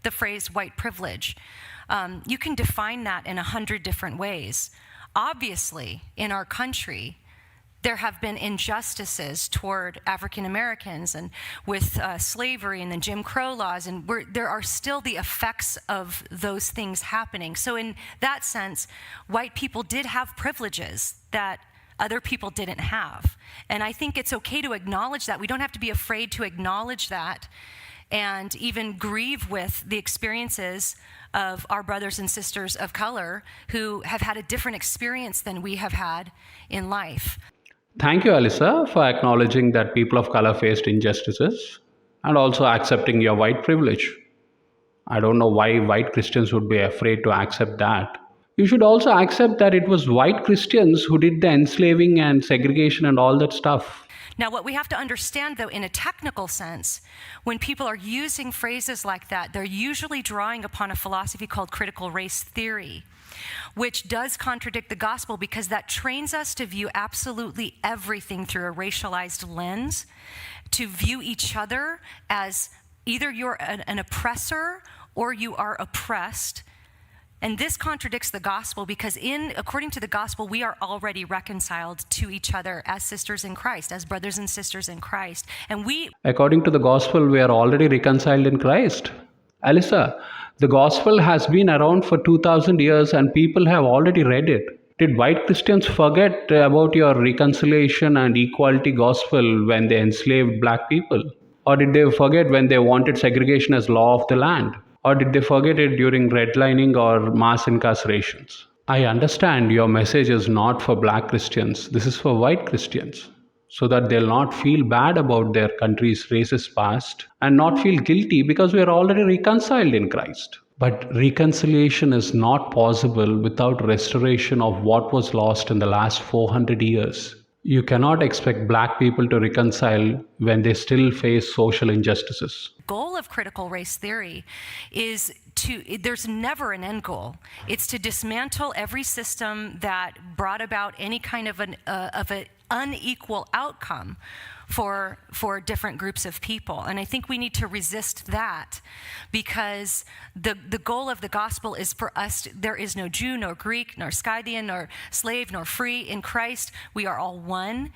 the phrase white privilege. You can define that in 100 different ways. Obviously, in our country, there have been injustices toward African Americans, and with slavery and the Jim Crow laws, and there are still the effects of those things happening. So in that sense, white people did have privileges that other people didn't have. And I think it's okay to acknowledge that. We don't have to be afraid to acknowledge that and even grieve with the experiences of our brothers and sisters of color who have had a different experience than we have had in life. Thank you, Alisa, for acknowledging that people of color faced injustices and also accepting your white privilege. I don't know why white Christians would be afraid to accept that. You should also accept that it was white Christians who did the enslaving and segregation and all that stuff. Now, what we have to understand, though, in a technical sense, when people are using phrases like that, they're usually drawing upon a philosophy called critical race theory, which does contradict the gospel because that trains us to view absolutely everything through a racialized lens, to view each other as either you're an oppressor or you are oppressed. And this contradicts the gospel because according to the gospel, we are already reconciled to each other as sisters in Christ, as brothers and sisters in Christ. And according to the gospel, we are already reconciled in Christ. Alisa, the gospel has been around for 2000 years and people have already read it. Did white Christians forget about your reconciliation and equality gospel when they enslaved black people? Or did they forget when they wanted segregation as law of the land? Or did they forget it during redlining or mass incarcerations? I understand your message is not for black Christians. This is for white Christians, so that they'll not feel bad about their country's racist past and not feel guilty because we are already reconciled in Christ. But reconciliation is not possible without restoration of what was lost in the last 400 years. You cannot expect black people to reconcile when they still face social injustices. The goal of critical race theory is there's never an end goal. It's to dismantle every system that brought about any kind of an unequal outcome for different groups of people. And I think we need to resist that because the goal of the gospel is for us, there is no Jew, nor Greek, nor Scythian, nor slave, nor free. In Christ, we are all one.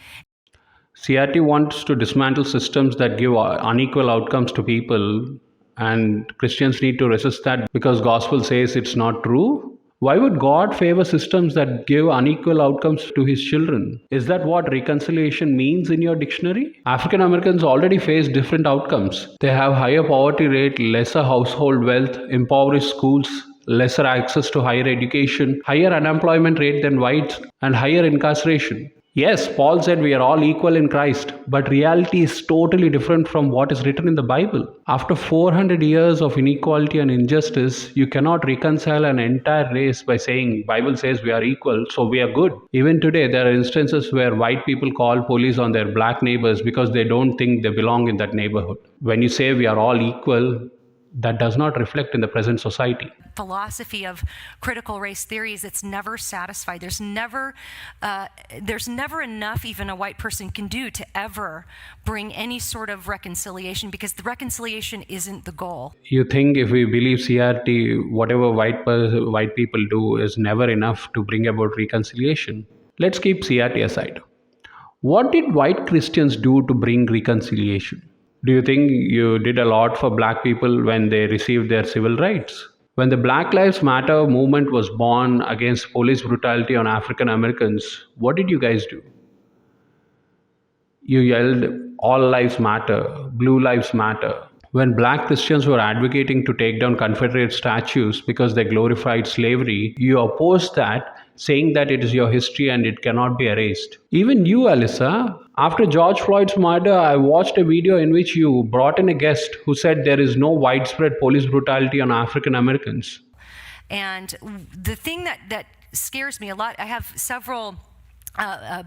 CRT wants to dismantle systems that give unequal outcomes to people, and Christians need to resist that because gospel says it's not true. Why would God favor systems that give unequal outcomes to his children? Is that what reconciliation means in your dictionary? African Americans already face different outcomes. They have higher poverty rate, lesser household wealth, impoverished schools, lesser access to higher education, higher unemployment rate than whites, and higher incarceration. Yes, Paul said we are all equal in Christ, but reality is totally different from what is written in the Bible. After 400 years of inequality and injustice, you cannot reconcile an entire race by saying Bible says we are equal, so we are good. Even today, there are instances where white people call police on their black neighbors because they don't think they belong in that neighborhood. When you say we are all equal, that does not reflect in the present society. Philosophy of critical race theories, it's never satisfied. There's never enough even a white person can do to ever bring any sort of reconciliation because the reconciliation isn't the goal. You think if we believe CRT, whatever white people do is never enough to bring about reconciliation? Let's keep CRT aside. What did white Christians do to bring reconciliation? Do you think you did a lot for black people when they received their civil rights? When the Black Lives Matter movement was born against police brutality on African Americans, what did you guys do? You yelled, "All lives matter, blue lives matter." When black Christians were advocating to take down Confederate statues because they glorified slavery, you opposed that, saying that it is your history and it cannot be erased. Even you, Alisa, after George Floyd's murder, I watched a video in which you brought in a guest who said there is no widespread police brutality on African Americans. And the thing that scares me a lot, I have several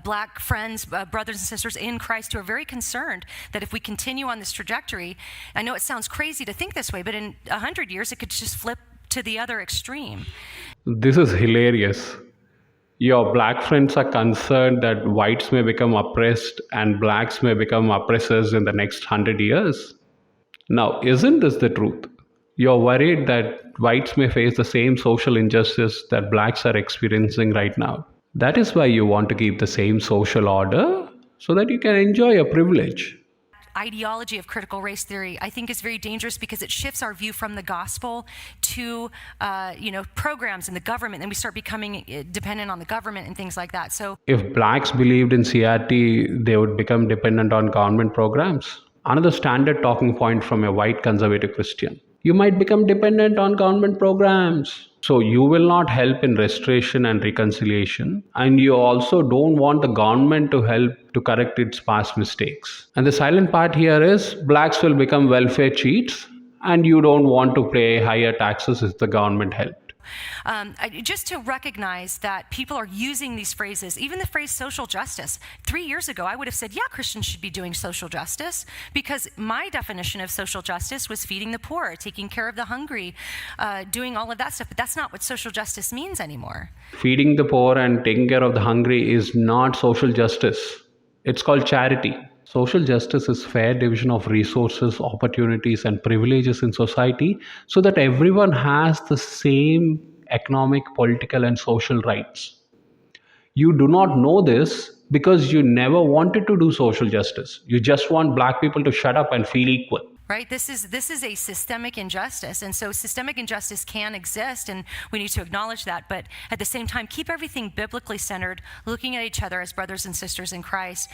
black friends, brothers and sisters in Christ who are very concerned that if we continue on this trajectory, I know it sounds crazy to think this way, but in 100 years it could just flip to the other extreme. This is hilarious. Your black friends are concerned that whites may become oppressed and blacks may become oppressors in the next 100 years. Now, isn't this the truth? You're worried that whites may face the same social injustice that blacks are experiencing right now. That is why you want to keep the same social order so that you can enjoy your privilege. Ideology of critical race theory, I think, is very dangerous because it shifts our view from the gospel to, programs in the government, and we start becoming dependent on the government and things like that. So, If blacks believed in CRT, they would become dependent on government programs. Another standard talking point from a white conservative Christian. You might become dependent on government programs. So you will not help in restoration and reconciliation. And you also don't want the government to help to correct its past mistakes. And the silent part here is blacks will become welfare cheats, and you don't want to pay higher taxes if the government helped. Just to recognize that people are using these phrases, even the phrase social justice. 3 years ago, I would have said, yeah, Christians should be doing social justice, because my definition of social justice was feeding the poor, taking care of the hungry, doing all of that stuff. But that's not what social justice means anymore. Feeding the poor and taking care of the hungry is not social justice. It's called charity. Social justice is fair division of resources, opportunities, and privileges in society so that everyone has the same economic, political, and social rights. You do not know this because you never wanted to do social justice. You just want black people to shut up and feel equal. Right? This is a systemic injustice, and so systemic injustice can exist, and we need to acknowledge that, but at the same time, keep everything biblically centered, looking at each other as brothers and sisters in Christ.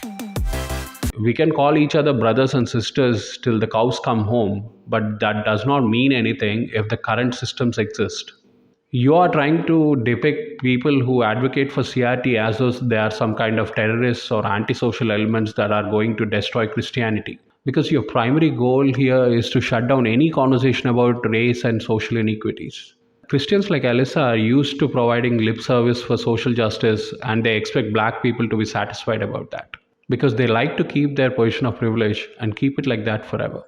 We can call each other brothers and sisters till the cows come home, but that does not mean anything if the current systems exist. You are trying to depict people who advocate for CRT as though they are some kind of terrorists or antisocial elements that are going to destroy Christianity. Because your primary goal here is to shut down any conversation about race and social inequities. Christians like Alisa are used to providing lip service for social justice, and they expect black people to be satisfied about that, because they like to keep their position of privilege and keep it like that forever.